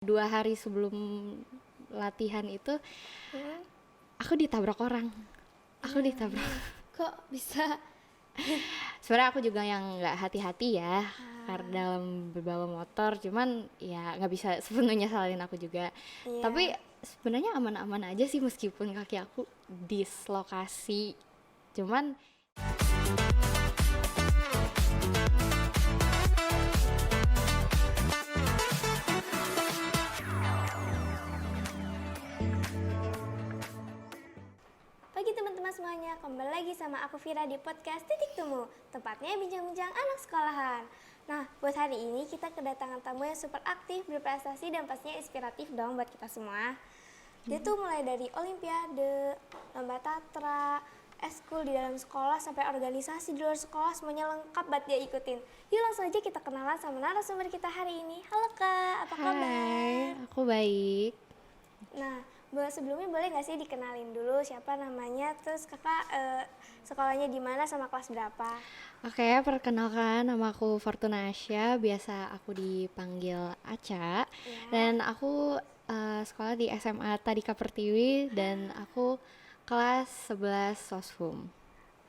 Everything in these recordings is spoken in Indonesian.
2 hari sebelum latihan itu Hmm? aku ditabrak orang. Aku Nah, ditabrak. kok bisa? Sebenarnya aku juga yang nggak hati-hati ya karena Ah, dalam berbawa motor, cuman ya nggak bisa sepenuhnya salahin aku juga. Tapi iya. sebenarnya aman-aman aja sih meskipun kaki aku dislokasi. Cuman Pagi teman-teman semuanya, kembali lagi sama aku Vira di podcast Titik Temu. Tepatnya bincang-bincang anak sekolahan. Nah, buat hari ini kita kedatangan tamu yang super aktif, berprestasi, dan pastinya inspiratif dong buat kita semua. Dia tuh mulai dari olimpiade, lomba tatra, eskul di dalam sekolah, sampai organisasi di luar sekolah, semuanya lengkap buat dia ikutin. Yuk langsung aja kita kenalan sama narasumber kita hari ini. Halo Kak, apa hai, kabar? aku baik. Nah, sebelumnya boleh nggak sih dikenalin dulu siapa namanya, terus kakak sekolahnya di mana sama kelas berapa? Oke, perkenalkan nama aku Fortuna Asya, biasa aku dipanggil Aca. Ya, Dan aku sekolah di SMA Tadika Pertiwi dan aku kelas 11 Soshum.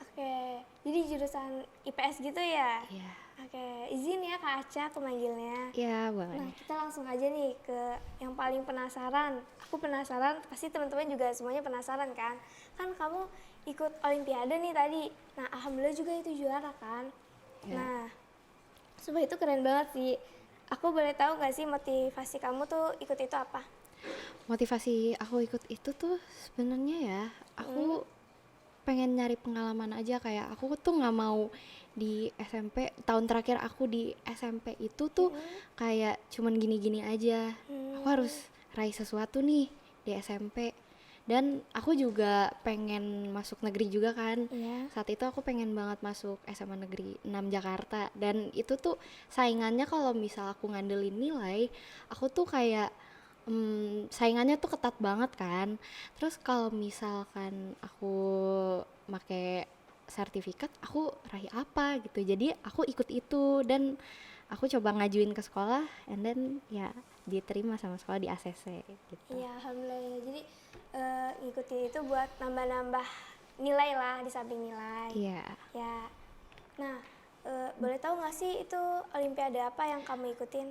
oke. Jadi jurusan IPS gitu ya? Iya, Oke, izin ya Kak Aca aku manggilnya. iya Nah, boleh. kita langsung aja nih ke yang paling penasaran. Aku penasaran, pasti teman-teman juga semuanya penasaran kan? Kan kamu ikut olimpiade nih tadi. Nah, alhamdulillah juga itu juara kan? Ya. Nah, sumpah itu keren banget sih. Aku boleh tahu nggak sih motivasi kamu tuh ikut itu apa? Motivasi aku ikut itu tuh sebenarnya ya, Hmm? aku pengen nyari pengalaman aja, kayak aku tuh nggak mau di SMP tahun terakhir aku di SMP itu tuh Hmm? kayak cuman gini-gini aja. Aku Hmm? harus raih sesuatu nih di SMP, dan aku juga pengen masuk negeri juga kan. Iya. Saat itu aku pengen banget masuk SMA Negeri 6 Jakarta, dan itu tuh saingannya kalau misal aku ngandelin nilai, aku tuh kayak saingannya tuh ketat banget kan. Terus kalau misalkan aku make sertifikat, aku raih apa gitu. Jadi aku ikut itu dan aku coba ngajuin ke sekolah, and then ya diterima sama sekolah di ACC gitu. Iya, alhamdulillah. Jadi ngikutin itu buat nambah-nambah nilai lah di samping nilai. Iya, Ya. Nah, boleh tahu nggak sih itu olimpiade apa yang kamu ikutin?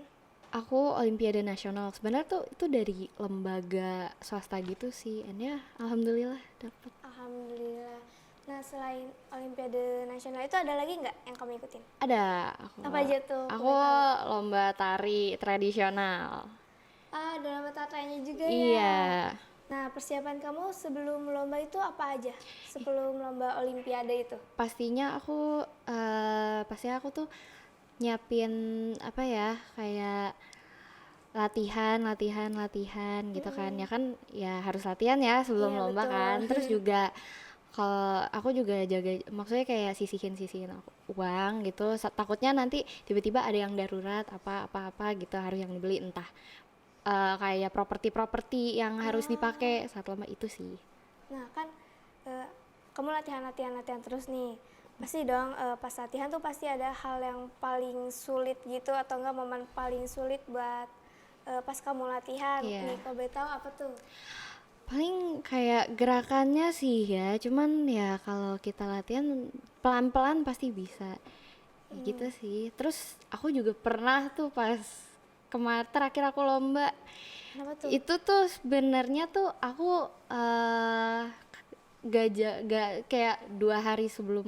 aku Olimpiade Nasional. Sebenarnya tuh itu dari lembaga swasta gitu sih, and ya alhamdulillah dapet. Alhamdulillah. Nah, selain olimpiade nasional itu ada lagi nggak yang kamu ikutin? Ada Apa aja tuh? aku Boleh tahu? lomba tari tradisional. Ah, ada lomba tatranya juga Iya, ya. Nah, persiapan kamu sebelum lomba itu apa aja? Sebelum lomba olimpiade itu? pastinya aku tuh nyiapin apa ya, kayak latihan gitu kan. Mm-mm. Ya kan ya harus latihan ya sebelum Iya, lomba betul. kan. Terus juga kalau aku juga jaga, maksudnya kayak sisihin uang gitu. Takutnya nanti tiba-tiba ada yang darurat apa gitu, harus yang dibeli, entah kayak properti yang harus Ah, dipakai saat lomba itu sih. nah kan eh, kamu latihan terus nih. Pasti dong pas latihan tuh pasti ada hal yang paling sulit gitu atau enggak momen paling sulit buat pas kamu latihan. Iya. Nih, kalau boleh tahu apa tuh? Paling kayak gerakannya sih ya, cuman ya kalau kita latihan pelan-pelan pasti bisa. Ya gitu Hmm, sih. Terus aku juga pernah tuh pas kemarin terakhir aku lomba, kenapa tuh? itu tuh sebenarnya tuh aku gak kayak 2 hari sebelum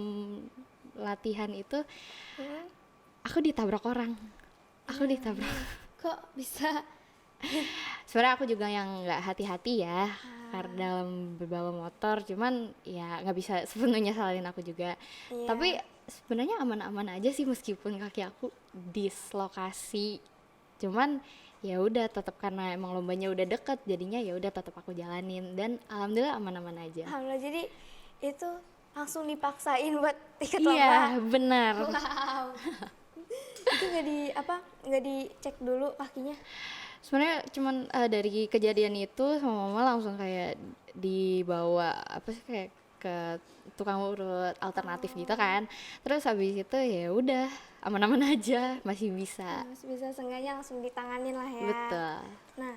latihan itu Hmm? aku ditabrak orang. Aku Nah, ditabrak. kok bisa? Sebenarnya aku juga yang nggak hati-hati ya karena Ah, dalam berbawa motor, cuman ya nggak bisa sepenuhnya salahin aku juga. Tapi iya. sebenarnya aman-aman aja sih meskipun kaki aku dislokasi. Cuman ya udah, tetap karena emang lombanya udah deket, jadinya ya udah tetap aku jalanin, dan alhamdulillah aman-aman aja. Alhamdulillah, jadi itu langsung dipaksain buat ikut lomba. Iya, benar. Wow. Itu nggak dicek dulu kakinya? Sebenarnya cuman dari kejadian itu sama mama langsung kayak dibawa apa sih, kayak ke tukang urut alternatif gitu kan. Terus habis itu ya udah aman-aman aja, masih bisa. Masih bisa seenggaknya langsung ditanganin lah ya. Betul. Nah,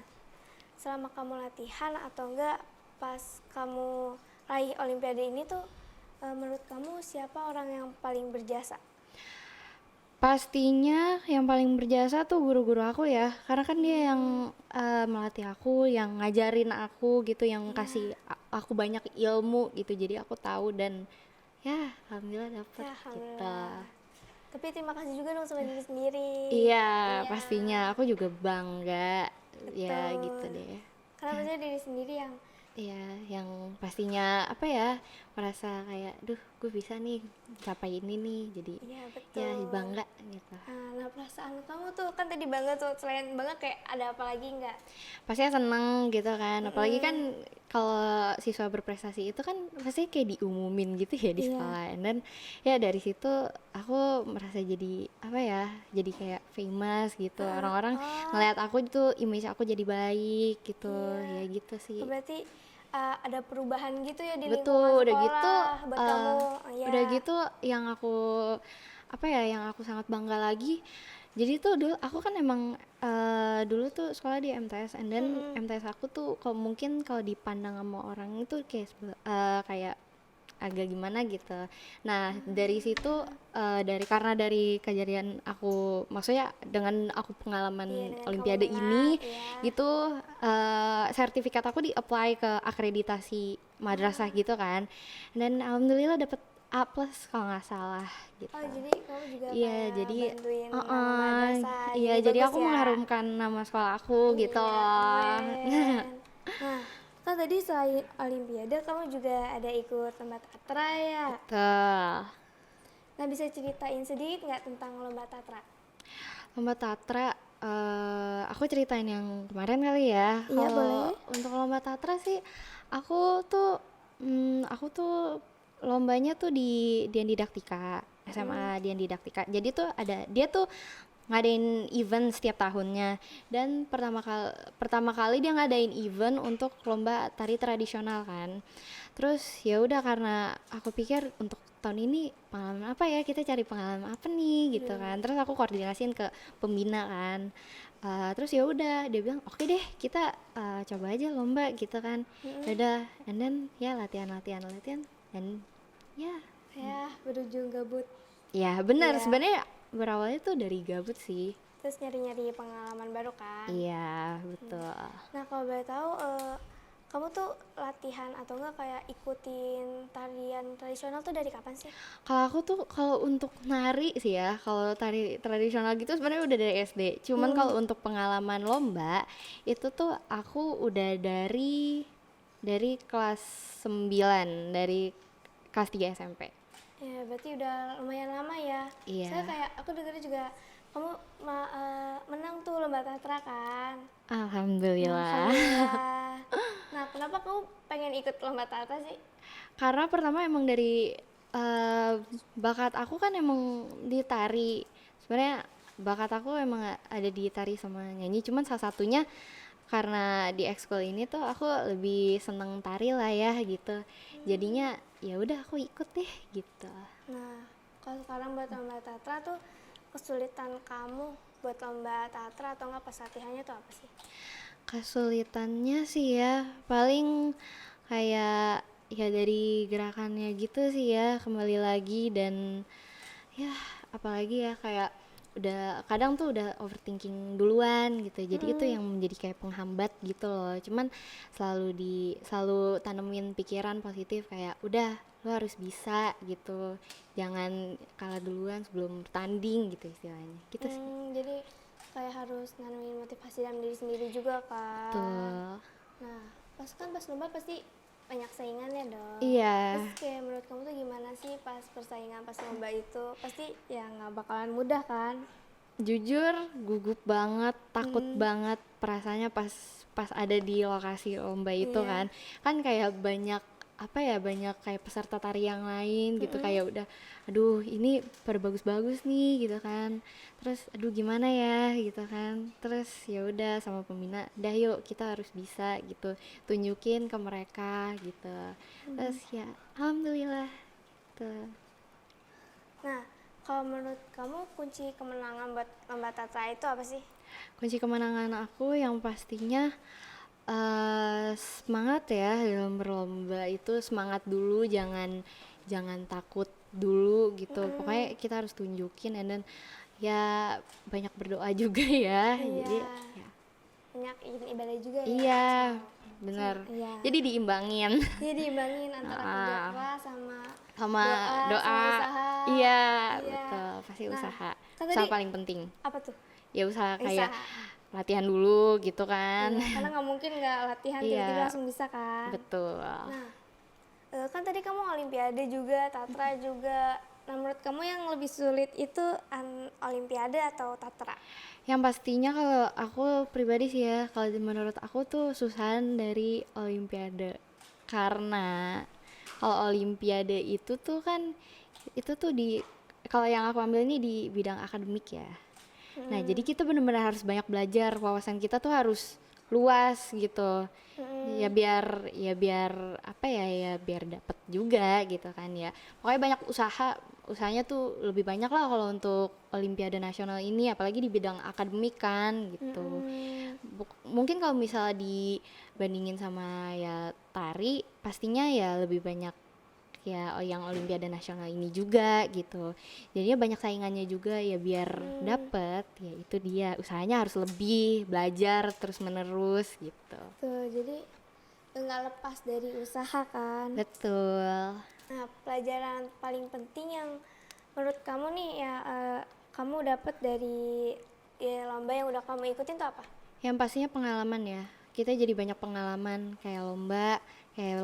selama kamu latihan atau enggak pas kamu raih olimpiade ini tuh menurut kamu siapa orang yang paling berjasa? Pastinya yang paling berjasa tuh guru-guru aku ya, karena kan dia yang melatih aku, yang ngajarin aku gitu, yang kasih aku banyak ilmu gitu, jadi aku tahu dan ya alhamdulillah dapet Ya, gitu. alhamdulillah. Tapi terima kasih juga dong sama diri sendiri. Iya, Iya, pastinya aku juga bangga, ya gitu betul. deh. Karena maksudnya diri sendiri yang Iya, yang pastinya apa ya, merasa kayak, duh gue bisa nih capai ini nih, jadi iya ya betul. bangga gitu. Nah, perasaan kamu tuh kan tadi bangga tuh, selain bangga kayak ada apa lagi nggak? Pastinya seneng gitu kan, apalagi kan kalau siswa berprestasi itu kan pasti kayak diumumin gitu ya di Iya. sekolah. Dan ya dari situ aku merasa jadi apa ya, jadi kayak famous gitu, orang-orang ngeliat aku itu image aku jadi baik gitu, Iya. ya gitu sih. Berarti ada perubahan gitu ya di lingkungan Betul, udah sekolah gitu buat kamu. Iya. udah gitu yang aku apa ya, yang aku sangat bangga lagi, jadi tuh dulu aku kan emang dulu tuh sekolah di MTS, and then MTS aku tuh kalau mungkin kalau dipandang sama orang itu kayak kayak agak gimana gitu. Nah dari situ karena dari kejadian aku, maksudnya dengan aku Iya, pengalaman dengan kamu olimpiade menang, ini iya. gitu, sertifikat aku di-apply ke akreditasi madrasah gitu kan, dan alhamdulillah dapet A plus kalau nggak salah gitu. Oh, jadi kamu juga Iya, kayak jadi bantuin nama madrasah, iya, jadi jadi bagus aku ya. mengharumkan nama sekolah aku gitu. Iya, keren. Nah, kan tadi selain olimpiade kamu juga ada ikut lomba tatra ya. Tuh. Nah, bisa ceritain sedikit nggak tentang lomba tatra? Lomba Tatra, aku ceritain yang kemarin kali ya. Iya, Kalau boleh. untuk lomba Tatra sih, aku tuh lombanya tuh di Dian Didaktika, SMA Dian Didaktika. Jadi tuh dia tuh ngadain event setiap tahunnya, dan pertama kali dia ngadain event untuk lomba tari tradisional kan. Terus ya udah, karena aku pikir untuk tahun ini pengalaman apa ya, kita cari pengalaman apa nih gitu kan. Terus aku koordinasiin ke pembina kan. Terus ya udah dia bilang oke deh, kita coba aja lomba gitu kan. Udah, and then ya latihan dan ya Ya, berujung gabut. ya benar, Iya. sebenarnya berawalnya tuh dari gabut sih. Terus nyari-nyari pengalaman baru kan. Iya, betul. Nah, kalau boleh tahu kamu tuh latihan atau enggak kayak ikutin tarian tradisional tuh dari kapan sih? Kalau untuk nari sih ya, kalau tari tradisional gitu sebenarnya udah dari SD. Cuman kalau untuk pengalaman lomba itu tuh aku udah dari kelas 9, dari kelas 3 SMP. Ya, berarti udah lumayan lama ya. Iya. Saya kayak aku dengar juga kamu menang tuh lomba tatra kan. Alhamdulillah. Alhamdulillah. Nah, kenapa kamu pengen ikut lomba tatra sih? Karena pertama emang dari bakat aku kan emang di tari. Sebenarnya bakat aku emang ada di tari sama nyanyi, cuman salah satunya karena di ekskul ini tuh aku lebih seneng tari lah ya gitu. Jadinya ya udah aku ikut deh gitu. Nah, kalau sekarang buat lomba tatra tuh kesulitan kamu buat lomba tatra atau enggak pas latihannya tuh apa sih? Kesulitannya sih ya paling kayak ya dari gerakannya gitu sih ya, kembali lagi. Dan ya apalagi ya, kayak udah kadang tuh udah overthinking duluan gitu, jadi itu yang menjadi kayak penghambat gitu loh. Cuman selalu tanemin pikiran positif, kayak udah lo harus bisa gitu, jangan kalah duluan sebelum bertanding gitu istilahnya gitu sih. Jadi kayak harus nanemin motivasi dalam diri sendiri juga kan. Tuh. Nah, pas lomba pasti banyak saingannya dong. Iya. Terus kayak menurut kamu tuh gimana sih pas persaingan pas lomba itu? Pasti ya nggak bakalan mudah kan? Jujur gugup banget, takut banget perasaannya pas pas ada di lokasi lomba itu Iya. kan kayak banyak apa ya, banyak kayak peserta tari yang lain gitu, kayak udah aduh ini pada bagus-bagus nih gitu kan, terus aduh gimana ya gitu kan, terus ya udah sama pembina, dah yuk kita harus bisa gitu, tunjukin ke mereka gitu, terus ya alhamdulillah tuh. Nah, kalau menurut kamu kunci kemenangan buat lomba tatra itu apa sih? Kunci kemenangan aku yang pastinya semangat ya dalam berlomba itu, semangat dulu, jangan jangan takut dulu gitu. Pokoknya kita harus tunjukin, and then ya banyak berdoa juga ya. Jadi Iya, ya banyak ibadah juga ya. iya benar. Iya. Jadi diimbangin Jadi diimbangin antara kerja Ah, keras sama sama doa, sama doa. usaha. Iya, Iya. betul. Pasti Nah, usaha. kan Usaha tadi paling penting. apa tuh? Ya usaha kayak Usaha. latihan dulu gitu kan. Iya, karena nggak mungkin nggak latihan tiba-tiba Iya, langsung bisa kan. betul. Nah, kan tadi kamu olimpiade juga, tatra juga. Nah, menurut kamu yang lebih sulit itu olimpiade atau tatra? Yang pastinya kalau aku pribadi sih ya, kalau menurut aku tuh susahan dari olimpiade. Karena kalau olimpiade itu tuh kan, itu tuh di, kalau yang aku ambil ini di bidang akademik ya. Nah, jadi kita benar-benar harus banyak belajar, wawasan kita tuh harus luas gitu. Ya biar apa ya, ya biar dapat juga gitu kan ya. Pokoknya banyak usahanya tuh lebih banyak lah kalau untuk olimpiade nasional ini, apalagi di bidang akademik kan gitu. Mungkin kalau misalnya dibandingin sama ya tari, pastinya ya lebih banyak ya yang olimpiade nasional ini juga gitu. Jadinya banyak saingannya juga ya, biar dapet ya itu dia, usahanya harus lebih belajar terus menerus gitu. Tuh, jadi nggak lepas dari usaha kan. Betul. Nah, pelajaran paling penting yang menurut kamu nih ya kamu dapat dari lomba yang udah kamu ikutin tuh apa? Yang pastinya pengalaman ya. Kita jadi banyak pengalaman kayak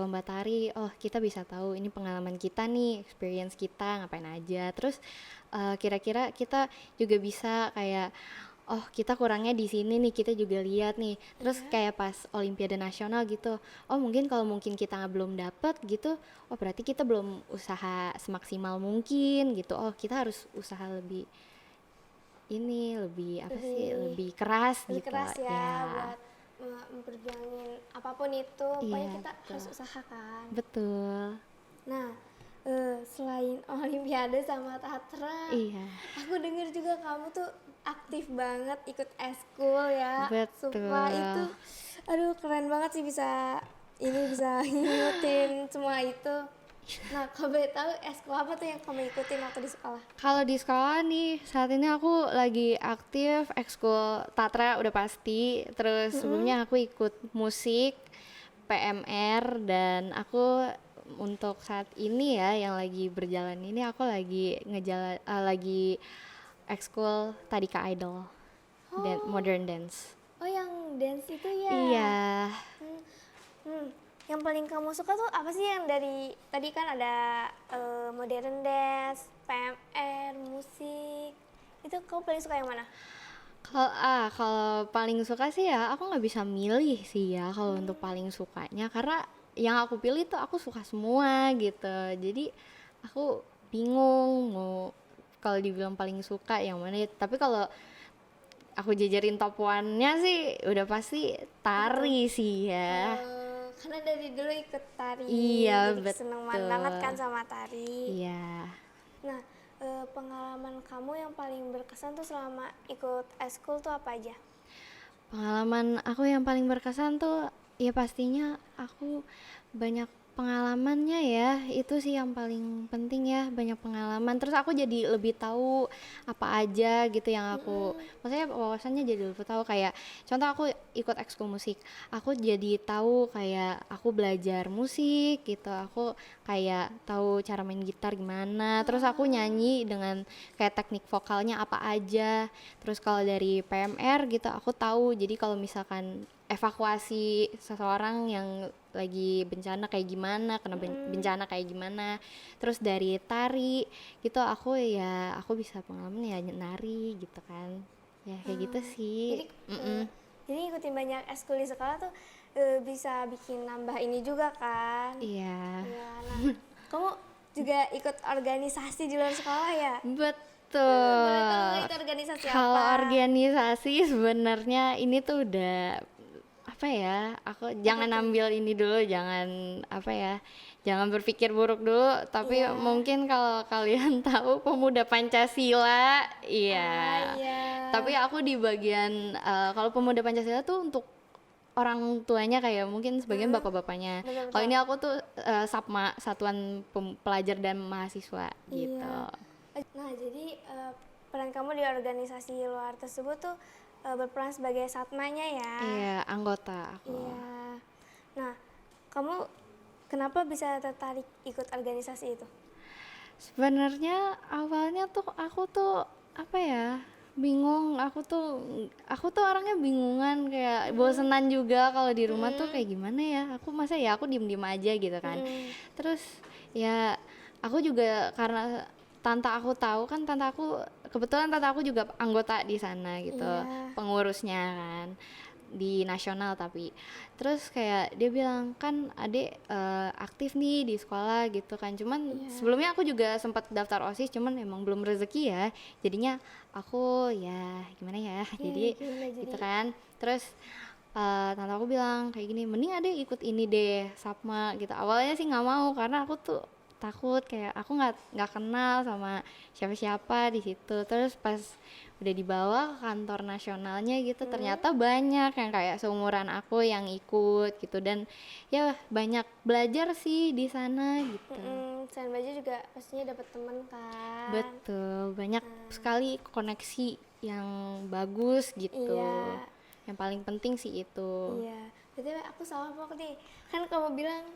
lomba tari. Oh, kita bisa tahu ini pengalaman kita nih, experience kita ngapain aja. Terus kira-kira kita juga bisa kayak, oh kita kurangnya di sini nih, kita juga lihat nih. Terus kayak pas Olimpiade Nasional gitu, oh mungkin kita belum dapet gitu, oh berarti kita belum usaha semaksimal mungkin gitu. Oh kita harus usaha lebih ini, lebih apa sih, lebih keras Lebih gitu keras ya ya. buat memperjuangin apapun itu, pokoknya Iya, kita betul. harus usahakan. Betul. Nah, selain olimpiade sama tatra, Iya, aku denger juga kamu tuh aktif banget ikut eskul ya. betul. Sumpah itu, aduh keren banget sih bisa ngikutin semua itu. Nah, kalau boleh tahu eskul apa tuh yang kamu ikutin waktu di sekolah? Kalau di sekolah nih, saat ini aku lagi aktif ekskul Tatra udah pasti. Terus sebelumnya aku ikut musik, PMR, dan aku untuk saat ini ya yang lagi berjalan ini, aku lagi lagi ekskul Tadika Idol dan modern dance. Oh, yang dance itu ya? Iya, Hmm, yang paling kamu suka tuh apa sih, yang dari tadi kan ada modern dance, PMR, musik. Itu kamu paling suka yang mana? kalau paling suka sih ya aku nggak bisa milih sih ya kalau untuk paling sukanya, karena yang aku pilih tuh aku suka semua gitu. Jadi aku bingung mau kalau dibilang paling suka yang mana ya. Tapi kalau aku jajarin top one-nya sih udah pasti tari sih ya. Karena dari dulu ikut tari, Iya, jadi seneng betul. banget kan sama tari. Iya. Nah, pengalaman kamu yang paling berkesan tuh selama ikut eskul tuh apa aja? Pengalaman aku yang paling berkesan tuh ya pastinya aku banyak pengalamannya ya, itu sih yang paling penting ya, banyak pengalaman. Terus aku jadi lebih tahu apa aja gitu yang aku, maksudnya wawasannya jadi lebih tahu, kayak contoh aku ikut ekskul musik, aku jadi tahu kayak aku belajar musik gitu, aku kayak tahu cara main gitar gimana, terus aku nyanyi dengan kayak teknik vokalnya apa aja. Terus kalau dari PMR gitu aku tahu, jadi kalau misalkan evakuasi seseorang yang lagi bencana kayak gimana, kena bencana kayak gimana. Terus dari tari gitu aku bisa pengalaman ya nari gitu kan, ya kayak gitu sih. Jadi Jadi ngikutin banyak eskul di sekolah tuh bisa bikin nambah ini juga kan. Iya. Iya, nah kamu juga ikut organisasi di luar sekolah ya? Boleh tahu nggak Betul. itu organisasi Kalau apa? organisasi sebenarnya ini tuh udah apa ya? Aku Apa jangan tuh? ambil ini dulu, jangan apa ya? Jangan berpikir buruk dulu, tapi Iya. mungkin kalau kalian tahu Pemuda Pancasila, Ah iya. iya. Tapi aku di bagian kalau Pemuda Pancasila tuh untuk orang tuanya kayak mungkin sebagian bapak-bapaknya. Kalau Betul-betul. ini aku tuh SAPMA, Satuan Pelajar dan Mahasiswa gitu. Iya. Nah, jadi peran kamu di organisasi luar tersebut tuh berperan sebagai satmanya ya. Iya, anggota aku. Iya. Nah, kamu kenapa bisa tertarik ikut organisasi itu? Sebenarnya awalnya tuh aku tuh apa ya? Bingung, aku tuh orangnya bingungan kayak bosenan juga kalau di rumah tuh kayak gimana ya? Aku masa ya aku diem-diem aja gitu kan. Terus ya aku juga karena kebetulan tante aku juga anggota di sana gitu, Iya. pengurusnya kan di nasional. Tapi terus kayak dia bilang kan adek aktif nih di sekolah gitu kan, cuman sebelumnya aku juga sempat daftar OSIS cuman emang belum rezeki ya, jadinya aku ya gimana ya jadi Gimana jadi? gitu kan. Terus tante aku bilang kayak gini, mending adek ikut ini deh Sapma gitu. Awalnya sih nggak mau karena aku tuh takut kayak aku nggak kenal sama siapa-siapa di situ. Terus pas udah dibawa ke kantor nasionalnya gitu ternyata banyak yang kayak seumuran aku yang ikut gitu, dan ya banyak belajar sih di sana gitu. Selain belajar juga pastinya dapat teman kan. Betul, banyak sekali koneksi yang bagus gitu. Iya. Yang paling penting sih itu. Iya, berarti aku salah apa nih? Kan kamu bilang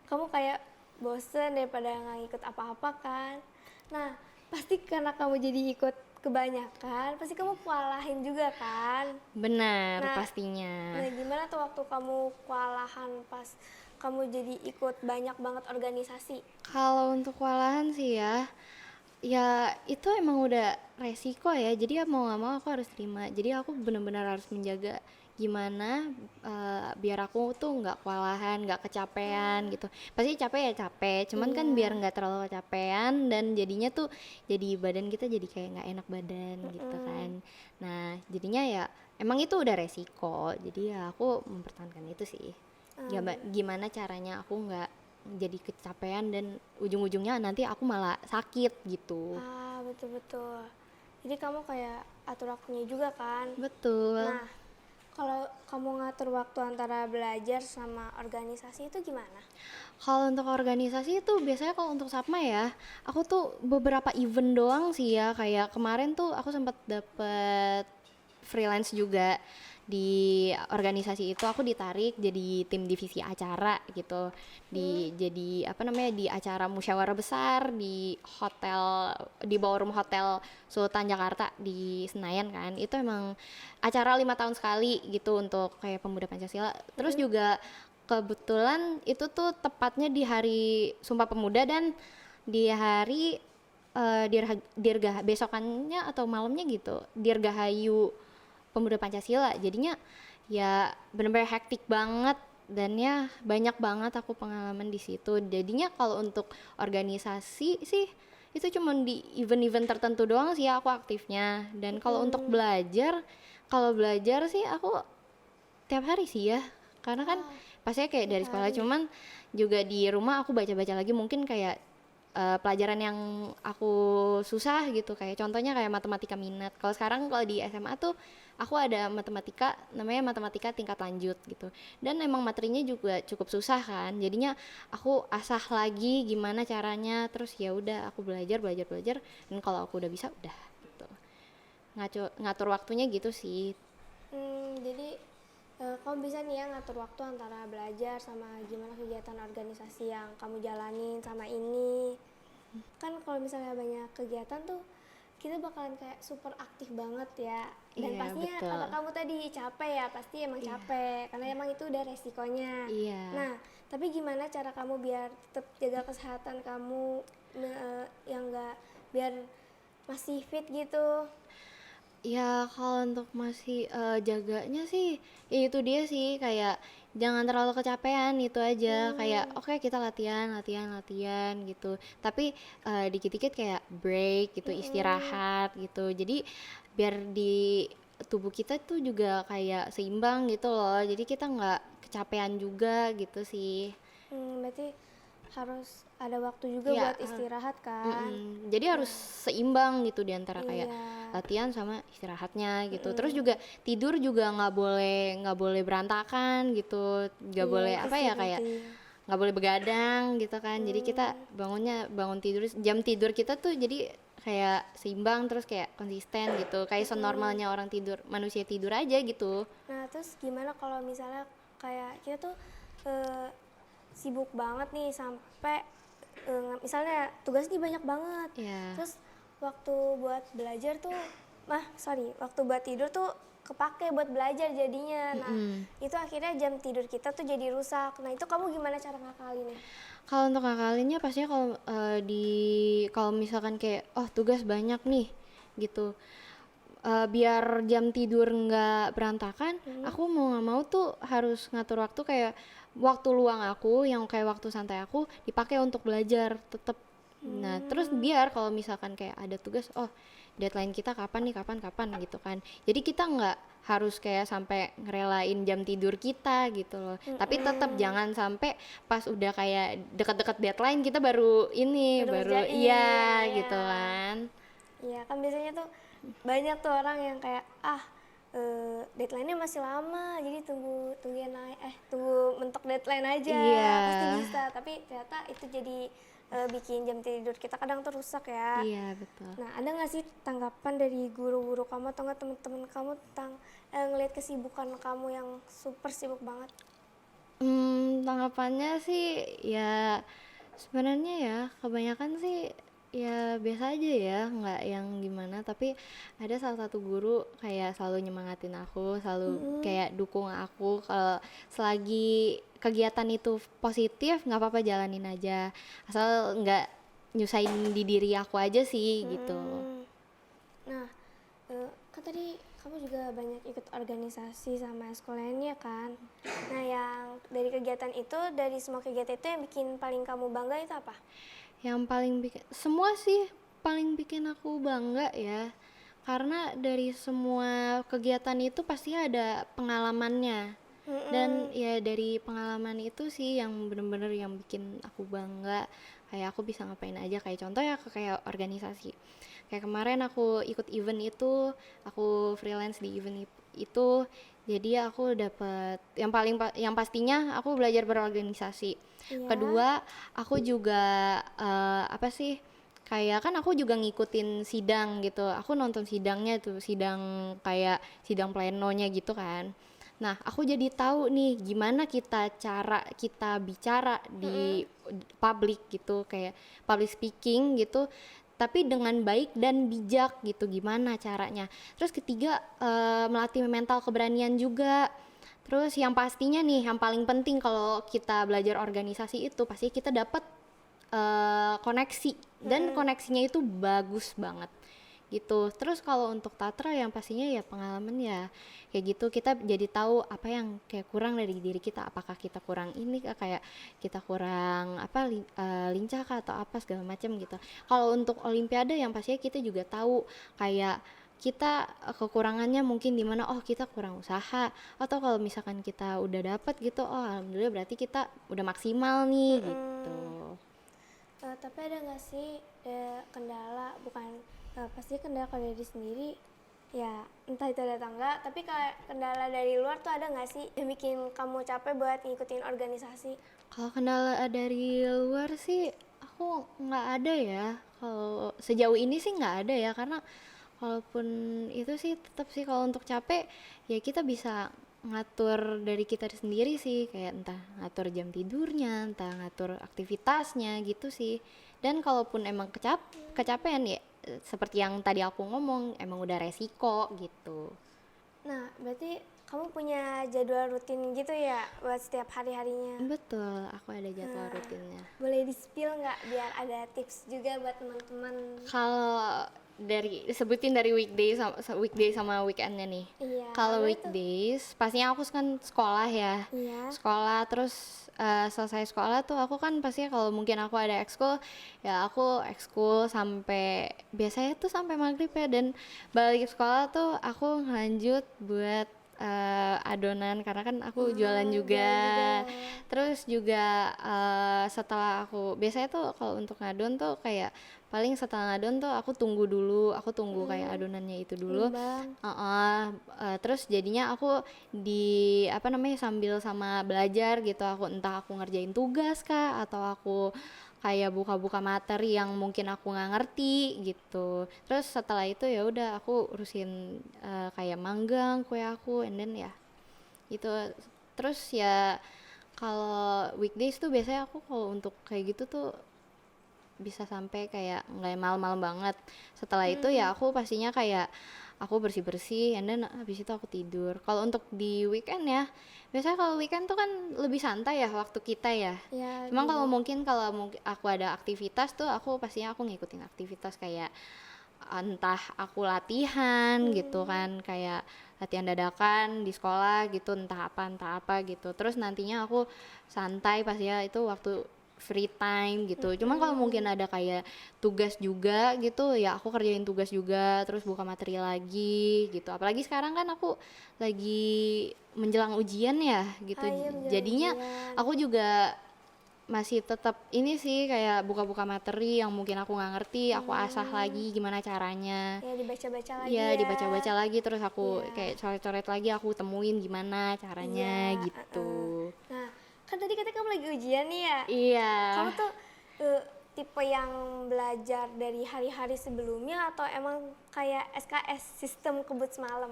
kamu kayak bosen daripada nggak ngikut apa-apa kan. Nah, pasti karena kamu jadi ikut kebanyakan, pasti kamu kewalahan juga kan. Benar, Nah, pastinya. nah gimana tuh waktu kamu kewalahan pas kamu jadi ikut banyak banget organisasi? Kalau untuk kewalahan sih ya itu emang udah resiko ya. Jadi ya mau nggak mau aku harus terima. Jadi aku benar-benar harus menjaga gimana biar aku tuh nggak kewalahan, nggak kecapean gitu. Pasti capek ya capek, cuman kan biar nggak terlalu kecapean dan jadinya tuh jadi badan kita jadi kayak nggak enak badan gitu kan. Nah jadinya ya emang itu udah resiko. Jadi ya aku mempertahankan itu sih. Gimana caranya aku nggak jadi kecapean dan ujung-ujungnya nanti aku malah sakit gitu. Ah, betul-betul. Jadi kamu kayak atur waktunya juga kan? Betul. Nah, kalau kamu ngatur waktu antara belajar sama organisasi itu gimana? Kalau untuk organisasi itu biasanya kalau untuk Sapma ya, aku tuh beberapa event doang sih ya. Kayak kemarin tuh aku sempat dapet freelance juga di organisasi itu. Aku ditarik jadi tim divisi acara gitu, jadi apa namanya, di acara musyawarah besar di hotel, di ballroom hotel Sultan Jakarta di Senayan kan. Itu emang acara 5 tahun sekali gitu untuk kayak Pemuda Pancasila. Terus juga kebetulan itu tuh tepatnya di hari Sumpah Pemuda dan di hari besokannya atau malamnya gitu Dirgahayu Pemuda Pancasila. Jadinya ya bener-bener hektik banget dan ya banyak banget aku pengalaman di situ. Jadinya kalau untuk organisasi sih itu cuma di event-event tertentu doang sih aku aktifnya. Dan kalau belajar sih aku tiap hari sih ya, karena kan pastinya kayak dari sekolah, cuman juga di rumah aku baca-baca lagi mungkin kayak pelajaran yang aku susah gitu, kayak contohnya kayak matematika minat. Kalau sekarang kalau di SMA tuh aku ada matematika namanya matematika tingkat lanjut gitu, dan emang materinya juga cukup susah kan, jadinya aku asah lagi gimana caranya. Terus ya udah aku belajar belajar belajar, dan kalau aku udah bisa udah gitu, ngatur waktunya gitu sih. Jadi kamu bisa nih ya ngatur waktu antara belajar sama gimana kegiatan organisasi yang kamu jalanin sama ini. Kan kalau misalnya banyak kegiatan tuh kita bakalan kayak super aktif banget ya. Dan Iya pastinya betul. kata kamu tadi capek ya, pasti emang capek karena emang itu udah resikonya. Iya. Nah, tapi gimana cara kamu biar tetap jaga kesehatan kamu yang enggak, biar masih fit gitu? Ya kalau untuk masih, jaganya sih, ya itu dia sih kayak jangan terlalu kecapean itu aja, kayak Hmm, oke kita latihan latihan latihan gitu, tapi, dikit-dikit kayak break gitu, mm-mm. istirahat gitu. Jadi biar di tubuh kita tuh juga kayak seimbang gitu loh, jadi kita nggak kecapean juga gitu sih. Berarti harus ada waktu juga Iya, buat istirahat kan? Jadi harus Nah, seimbang gitu di antara kayak iya. latihan sama istirahatnya gitu. Terus Mm-mm. juga tidur juga nggak boleh berantakan gitu, nggak Iya boleh itu apa sih ya kayak penting. nggak boleh begadang gitu kan. Jadi kita Hmm, bangun tidur jam tidur kita tuh jadi kayak seimbang terus kayak konsisten gitu. Kayak mm-mm. senormalnya orang tidur, manusia tidur aja gitu. Nah terus gimana kalau misalnya kayak kita tuh eh, sibuk banget nih sampai misalnya tugasnya banyak banget. Ya. Terus waktu buat belajar tuh, waktu buat tidur tuh kepake buat belajar jadinya. Nah Mm-mm. itu akhirnya jam tidur kita tuh jadi rusak. Nah itu kamu gimana cara ngakalinnya? Kalau untuk ngakalinnya pastinya kalau misalkan kayak oh tugas banyak nih gitu. Biar jam tidur nggak berantakan, Hmm? aku mau nggak mau tuh harus ngatur waktu kayak waktu luang aku yang kayak waktu santai aku dipakai untuk belajar tetap. Nah, terus Hmm, biar kalau misalkan kayak ada tugas, oh deadline kita kapan nih, kapan kapan gitu kan. Jadi kita nggak harus kayak sampai ngerelain jam tidur kita gitu loh. Tapi tetap mm-mm. jangan sampai pas udah kayak dekat-dekat deadline kita Baru baru ngerjain, iya ya. gitu kan. Iya kan biasanya tuh banyak tuh orang yang kayak deadline-nya masih lama jadi tunggu mentok deadline aja Iya. pasti bisa tapi ternyata itu jadi bikin jam tidur kita kadang tuh rusak ya. Iya, betul. Nah ada nggak sih tanggapan dari guru-guru kamu atau nggak teman-teman kamu tentang ngelihat kesibukan kamu yang super sibuk banget? Tanggapannya sih ya sebenarnya ya kebanyakan sih ya biasa aja ya, nggak yang gimana, tapi ada salah satu guru kayak selalu nyemangatin aku, selalu Mm-mm. kayak dukung aku kalau selagi kegiatan itu positif nggak apa-apa jalanin aja, asal nggak nyusahin di diri aku aja sih gitu. Mm-mm. Nah, kan tadi kamu juga banyak ikut organisasi sama sekolahnya kan? Nah, yang dari kegiatan itu, dari semua kegiatan itu yang bikin paling kamu bangga itu apa? Yang paling bikin semua sih paling bikin aku bangga ya, karena dari semua kegiatan itu pasti ada pengalamannya, dan Mm-mm. ya dari pengalaman itu sih yang bener-bener yang bikin aku bangga, kayak aku bisa ngapain aja, kayak contoh ya kayak organisasi, kayak kemarin aku ikut event itu, aku freelance di event itu, jadi aku dapet yang pastinya aku belajar berorganisasi. Iya. Kedua, aku juga apa sih, kayak kan aku juga ngikutin sidang gitu, aku nonton sidangnya tuh, kayak sidang plenonya gitu kan. Nah, aku jadi tahu nih gimana cara kita bicara Mm-mm. di publik gitu, kayak public speaking gitu, tapi dengan baik dan bijak gitu, gimana caranya. Terus ketiga, melatih mental keberanian juga. Terus yang pastinya nih, yang paling penting kalau kita belajar organisasi itu pasti kita dapat koneksi, dan Mm-mm. koneksinya itu bagus banget gitu. Terus kalau untuk Tatra yang pastinya ya pengalaman ya kayak gitu, kita jadi tahu apa yang kayak kurang dari diri kita, apakah kita kurang ini kayak kita kurang apa lincah kah atau apa segala macam gitu. Kalau untuk olimpiade yang pastinya kita juga tahu kayak kita kekurangannya mungkin di mana, oh kita kurang usaha, atau kalau misalkan kita udah dapet gitu, oh alhamdulillah berarti kita udah maksimal nih gitu. Mm-mm. Tapi ada nggak sih kendala, bukan pasti kendala kalau dari sendiri, ya entah itu ada atau enggak, tapi kayak kendala dari luar tuh ada nggak sih yang bikin kamu capek buat ngikutin organisasi? Kalau kendala dari luar sih aku nggak ada ya. Kalau sejauh ini sih nggak ada ya, karena walaupun itu sih tetap sih kalau untuk capek ya kita bisa ngatur dari kita sendiri sih, kayak entah ngatur jam tidurnya, entah ngatur aktivitasnya gitu sih. Dan kalaupun emang kecapean ya seperti yang tadi aku ngomong, emang udah resiko gitu. Nah, berarti kamu punya jadwal rutin gitu ya buat setiap hari-harinya? Betul, aku ada jadwal Nah, rutinnya. boleh di-spill nggak biar ada tips juga buat teman-teman? Kalau sebutin dari weekday sama weekendnya nih. Iya, Kalau boleh tuh. weekdays, pastinya aku kan sekolah ya. Iya. Sekolah terus selesai sekolah tuh aku kan pastinya kalau mungkin aku ada ekskul, ya aku ekskul sampai biasanya tuh sampai maghrib ya, dan balik sekolah tuh aku lanjut buat adonan karena kan aku jualan Oh, juga. jualan juga. Terus juga setelah aku biasanya tuh kalau untuk ngadon tuh kayak paling setelah ngadon tuh aku tunggu kayak adonannya itu dulu. Nimbang. Terus jadinya aku di apa namanya sambil sama belajar gitu, entah aku ngerjain tugas kah atau aku kayak buka-buka materi yang mungkin aku nggak ngerti gitu. Terus setelah itu ya udah aku urusin kayak manggang kue aku, and then ya itu. Terus ya kalau weekdays tuh biasanya aku kalau untuk kayak gitu tuh bisa sampai kayak nggak malam-malam banget. Setelah itu ya aku pastinya kayak aku bersih-bersih, and then habis itu aku tidur. Kalau untuk di weekend ya, biasanya kalau weekend tuh kan lebih santai ya waktu kita ya. Ya, Cuma juga. kalau mungkin aku ada aktivitas tuh aku pastinya aku ngikutin aktivitas kayak entah aku latihan gitu kan, kayak latihan dadakan di sekolah gitu, entah apa gitu. Terus nantinya aku santai pas ya itu waktu free time gitu. Cuman kalau mungkin ada kayak tugas juga gitu ya aku kerjain tugas juga, terus buka materi lagi gitu. Apalagi sekarang kan aku lagi menjelang ujian ya gitu. Ah, iya, menjelang Jadinya ujian. aku juga masih tetap ini sih kayak buka-buka materi yang mungkin aku nggak ngerti, aku asah lagi gimana caranya. Ya, dibaca-baca lagi Ya ya. dibaca-baca lagi, terus aku Iya. kayak coret-coret lagi, aku temuin gimana caranya Iya, gitu. Nah, kan tadi katanya kamu lagi ujian nih ya. Iya. Kamu tuh tipe yang belajar dari hari-hari sebelumnya atau emang kayak SKS sistem kebut semalam?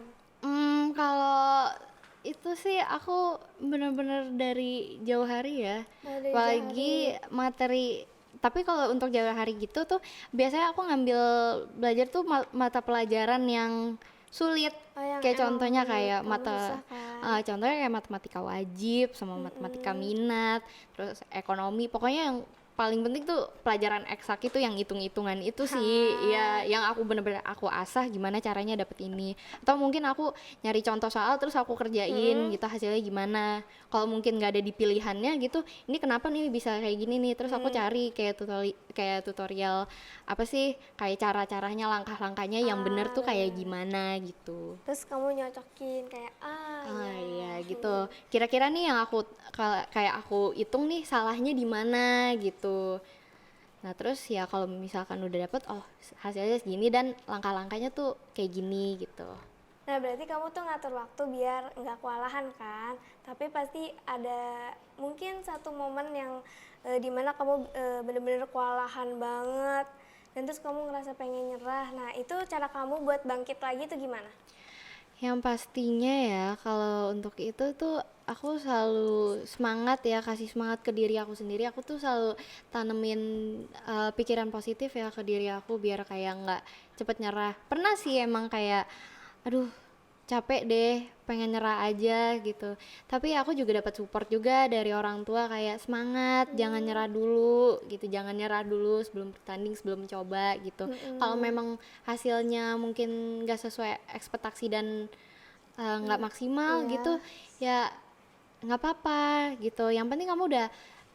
Kalau itu sih aku bener-bener dari jauh hari ya. Oh, dari jauh Apalagi hari. materi. Tapi kalau untuk jauh hari gitu tuh biasanya aku ngambil belajar tuh mata pelajaran yang sulit. Oh, yang Kayak emang contohnya menurut kayak kamu susah kan? contohnya kayak matematika wajib sama matematika minat, terus ekonomi. Pokoknya yang paling penting tuh pelajaran eksak itu yang hitung-hitungan itu sih, ya yang aku bener-bener aku asah gimana caranya dapet ini, atau mungkin aku nyari contoh soal terus aku kerjain gitu hasilnya gimana. Kalau mungkin nggak ada di pilihannya gitu, ini kenapa nih bisa kayak gini nih, terus aku cari kayak tutorial apa sih kayak cara-caranya, langkah-langkahnya yang bener tuh kayak gimana gitu. Terus kamu nyocokin kayak Ah ya. iya gitu. Kira-kira nih yang kayak aku hitung nih salahnya di mana gitu. Nah terus ya kalau misalkan udah dapet, oh hasilnya segini dan langkah-langkahnya tuh kayak gini gitu. Nah, berarti kamu tuh ngatur waktu biar nggak kewalahan kan? Tapi pasti ada mungkin satu momen yang dimana kamu bener-bener kewalahan banget dan terus kamu ngerasa pengen nyerah. Nah, itu cara kamu buat bangkit lagi tuh gimana? Yang pastinya ya kalau untuk itu tuh aku selalu semangat ya, kasih semangat ke diri aku sendiri. Aku tuh selalu tanemin pikiran positif ya ke diri aku biar kayak nggak cepet nyerah. Pernah sih emang kayak aduh capek deh, pengen nyerah aja gitu. Tapi aku juga dapat support juga dari orang tua kayak semangat, jangan nyerah dulu gitu, jangan nyerah dulu sebelum bertanding, sebelum coba gitu. Kalau memang hasilnya mungkin nggak sesuai ekspektasi dan nggak maksimal Iya. gitu, ya nggak apa-apa gitu. Yang penting kamu udah